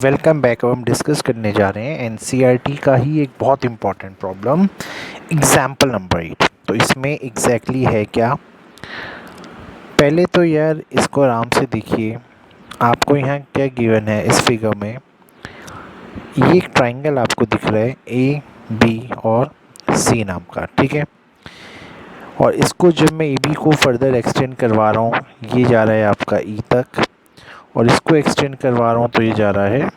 Welcome back. अब हम discuss करने जा रहे हैं एनसीईआरटी का ही एक बहुत इंपॉर्टेंट प्रॉब्लम एग्जाम्पल नंबर 8। तो इसमें एग्जैक्टली है क्या, पहले तो यार इसको आराम से देखिए। आपको यहाँ क्या गिवन है इस फिगर में, ये एक ट्राइंगल आपको दिख रहा है ए बी और सी नाम का, ठीक है। और इसको जब मैं ए बी को फर्दर एक्सटेंड करवा रहा हूँ, ये जा रहा है आपका ई तक, और इसको एक्सटेंड करवा रहा हूँ तो ये जा रहा है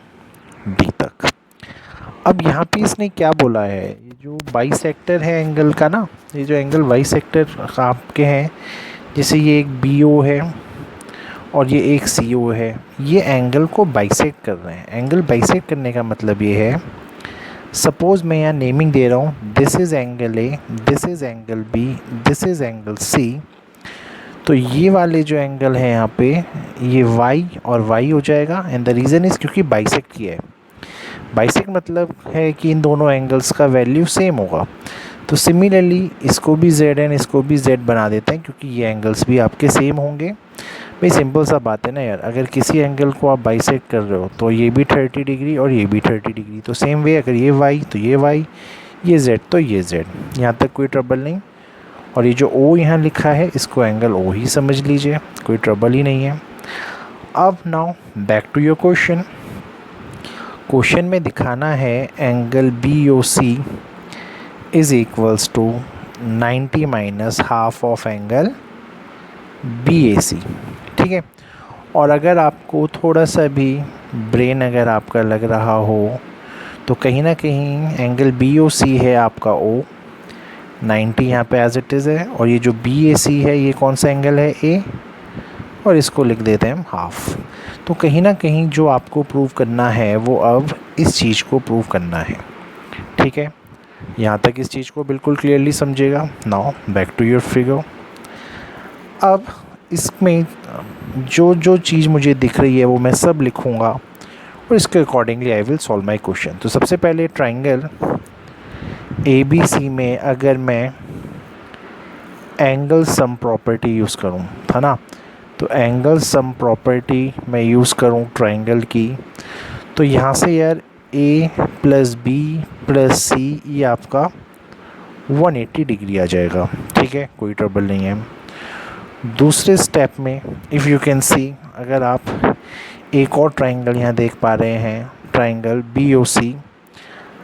डी तक। अब यहाँ पे इसने क्या बोला है, ये जो बाइसेक्टर है एंगल का ना, ये जो एंगल बाइसेक्टर आपके हैं, जैसे ये एक बी ओ है और ये एक सी ओ है, ये एंगल को बाइसेक्ट कर रहे हैं। एंगल बाइसेक्ट करने का मतलब ये है, सपोज़ मैं यहाँ नेमिंग दे रहा हूँ, this is angle A, this is angle B, this is angle C. तो ये वाले जो एंगल है यहाँ पे, ये y और y हो जाएगा। एंड द रीज़न इज़ क्योंकि बाइसेक्ट किया है। बाइसेक्ट मतलब है कि इन दोनों एंगल्स का वैल्यू सेम होगा। तो सिमिलरली इसको भी z एंड इसको भी z बना देते हैं, क्योंकि ये एंगल्स भी आपके सेम होंगे। भाई सिंपल सा बात है ना यार, अगर किसी एंगल को आप बाइसेक्ट कर रहे हो तो ये भी 30 डिग्री और ये भी 30 डिग्री। तो सेम वे अगर ये y तो ये y, ये z तो ये z, यहाँ तक कोई ट्रबल नहीं। और ये जो O यहाँ लिखा है, इसको एंगल O ही समझ लीजिए, कोई ट्रबल ही नहीं है। अब now back to your question. Question में दिखाना है angle B O C is equals to 90 minus half of angle B A C, ठीक है। और अगर आपको थोड़ा सा भी ब्रेन अगर आपका लग रहा हो तो कहीं ना कहीं एंगल बी ओ सी है आपका ओ, 90 यहाँ पे एज इट इज़ है, और ये जो बी ए सी है ये कौन सा एंगल है, ए, और इसको लिख देते हैं हम हाफ। तो कहीं ना कहीं जो आपको प्रूव करना है वो अब इस चीज़ को प्रूव करना है, ठीक है। यहाँ तक इस चीज़ को बिल्कुल क्लियरली समझेगा। Now back to your figure. अब इसमें जो जो चीज़ मुझे दिख रही है वो मैं सब लिखूँगा और इसके accordingly I will solve my question. तो सबसे पहले ट्राइंगल ए बी सी में अगर मैं एंगल सम प्रॉपर्टी यूज़ करूँ, था ना, तो एंगल सम प्रॉपर्टी मैं यूज़ करूँ ट्राइंगल की, तो यहाँ से यार ए प्लस बी प्लस सी ये आपका 180 डिग्री आ जाएगा, ठीक है, कोई ट्रबल नहीं है। दूसरे स्टेप में इफ़ यू कैन सी, अगर आप एक और ट्राइंगल यहाँ देख पा रहे हैं, ट्राइंगल बी ओ सी,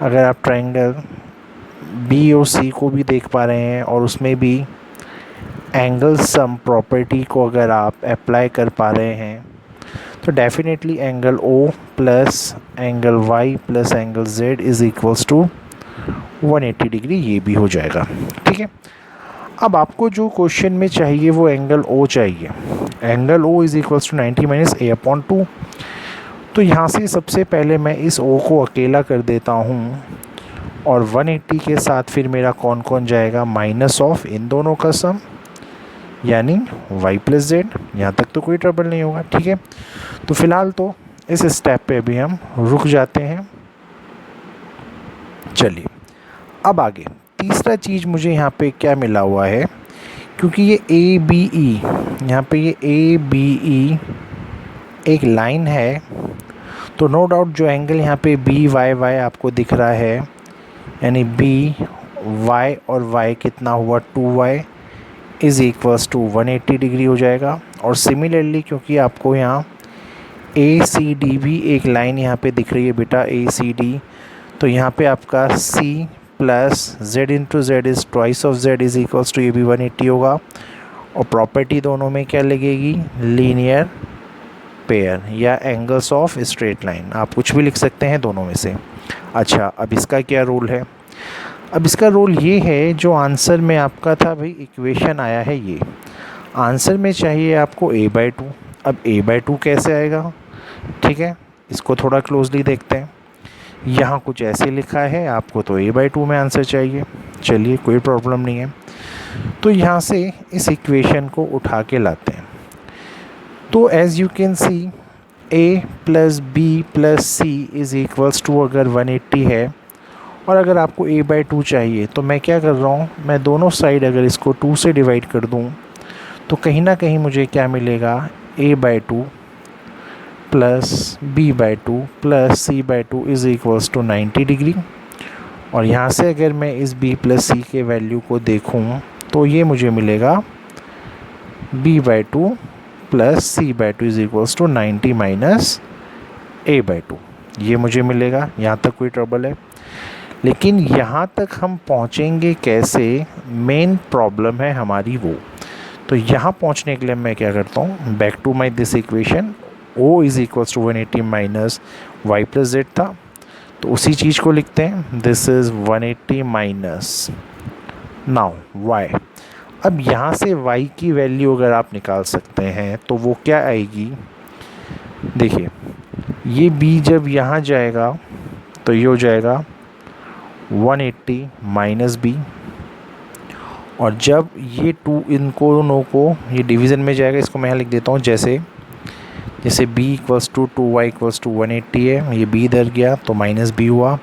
अगर आप ट्राइंगल बी ओ सी को भी देख पा रहे हैं और उसमें भी एंगल सम प्रॉपर्टी को अगर आप अप्लाई कर पा रहे हैं, तो definitely angle O plus angle Y plus angle Z is equals to 180 degree, ये भी हो जाएगा, ठीक है। अब आपको जो क्वेश्चन में चाहिए वो एंगल O चाहिए। Angle O is equals to 90 minus A upon 2। तो यहाँ से सबसे पहले मैं इस O को अकेला कर देता हूँ, और 180 के साथ फिर मेरा कौन कौन जाएगा, माइनस ऑफ इन दोनों का सम, यानी y प्लस जेड। यहाँ तक तो कोई ट्रबल नहीं होगा, ठीक है। तो फिलहाल तो इस स्टेप पे भी हम रुक जाते हैं। चलिए अब आगे तीसरा चीज़ मुझे यहाँ पे क्या मिला हुआ है, क्योंकि ये ए बी ई, यहाँ पे ये ए बी ई एक लाइन है, तो नो डाउट जो एंगल यहाँ पे बी वाई वाई आपको दिख रहा है, यानी बी वाई और वाई कितना हुआ 2y is equals to 180 degree हो जाएगा। और सिमिलरली क्योंकि आपको यहाँ ए सी डी भी एक लाइन यहाँ पे दिख रही है बेटा, ए सी डी, तो यहाँ पे आपका c plus Z into Z is twice of Z is equals to, ये भी 180 होगा। और प्रॉपर्टी दोनों में क्या लगेगी, लीनियर पेयर या एंगल्स ऑफ स्ट्रेट लाइन, आप कुछ भी लिख सकते हैं दोनों में से। अच्छा, अब इसका क्या रूल है, अब इसका रूल ये है, जो आंसर में आपका था भाई इक्वेशन आया है, ये आंसर में चाहिए आपको a/2। अब a/2 कैसे आएगा, ठीक है, इसको थोड़ा क्लोजली देखते हैं। यहाँ कुछ ऐसे लिखा है, आपको तो a/2 में आंसर चाहिए। चलिए कोई प्रॉब्लम नहीं है, तो यहाँ से इस इक्वेशन को उठा के लाते हैं। तो as you can see a plus B plus C is equals to, अगर 180 है और अगर आपको a/2 चाहिए, तो मैं क्या कर रहा हूँ, मैं दोनों साइड अगर इसको 2 से डिवाइड कर दूँ तो कहीं ना कहीं मुझे क्या मिलेगा, a/2 plus B by two plus C by two is equals to 90 degree. और यहाँ से अगर मैं इस b प्लस सी के वैल्यू को देखूँ तो ये मुझे मिलेगा b by two plus C by two is equals to 90 minus a by two, ये मुझे मिलेगा। यहाँ तक कोई ट्रबल है? लेकिन यहाँ तक हम पहुँचेंगे कैसे, मेन प्रॉब्लम है हमारी वो। तो यहाँ पहुँचने के लिए मैं क्या करता हूँ, back to my this equation, o is equals to 180 minus Y plus Z था, तो उसी चीज़ को लिखते हैं, this is 180 minus now y। अब यहाँ से y की वैल्यू अगर आप निकाल सकते हैं तो वो क्या आएगी, देखिए ये b जब यहाँ जाएगा तो ये हो जाएगा 180 माइनस बी, और जब ये टू इनको दोनों को ये डिवीज़न में जाएगा, इसको मैं यहाँ लिख देता हूँ जैसे b equals to 2y equals to 180 है, ये b इधर गया तो माइनस b हुआ।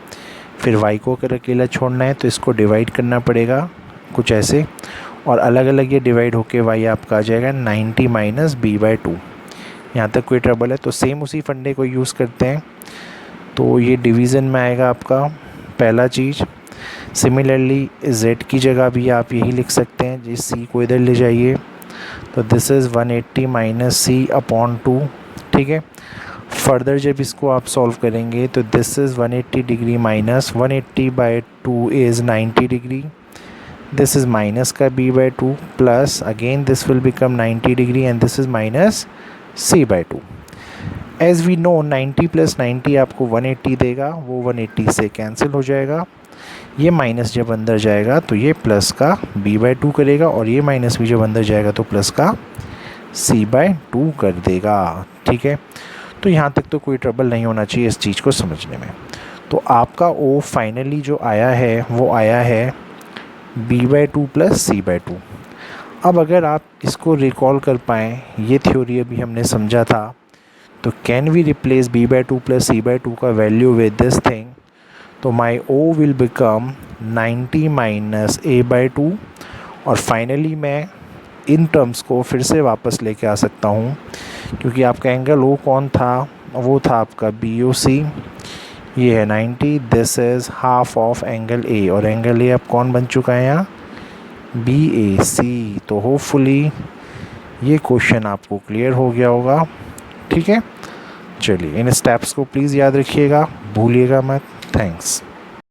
फिर y को अगर अकेला छोड़ना है तो इसको डिवाइड करना पड़ेगा कुछ ऐसे, और अलग अलग ये डिवाइड होके y आपका आ जाएगा 90 माइनस b बाई टू। यहाँ तक कोई ट्रबल है? तो सेम उसी फंडे को यूज़ करते हैं, तो ये डिवीज़न में आएगा आपका पहला चीज़। सिमिलरली z की जगह भी आप यही लिख सकते हैं, जिस c को इधर ले जाइए, तो this is 180 minus C upon 2, ठीक है। फर्दर जब इसको आप सॉल्व करेंगे तो this is 180 degree minus 180 by two is 90 degree, this is minus का b by two plus again this will become 90 degree and this is minus c by two. As we know 90 plus 90 आपको 180 देगा, वो 180 से cancel हो जाएगा। ये minus जब अंदर जाएगा तो ये प्लस का b बाई टू करेगा, और ये माइनस भी जब अंदर जाएगा तो प्लस का c बाई टू कर देगा, ठीक है। तो यहाँ तक तो कोई ट्रबल नहीं होना चाहिए इस चीज़ को समझने में। तो आपका o फाइनली जो आया है वो आया है b by two plus c by to. अब अगर आप इसको रिकॉल कर पाएँ, ये थ्योरी अभी हमने समझा था, तो can we replace b by two plus c by two का वैल्यू विद दिस थिंग, तो my o will become 90 minus a by two. और फाइनली मैं इन टर्म्स को फिर से वापस लेके आ सकता हूँ, क्योंकि आपका एंगल o कौन था, वो था आपका BOC, ये है 90, this is half of angle a, और एंगल a अब कौन बन चुका है यहाँ, BAC। तो होपफुली ये क्वेश्चन आपको क्लियर हो गया होगा, ठीक है। चलिए इन स्टेप्स को प्लीज़ याद रखिएगा, भूलिएगा मत। थैंक्स।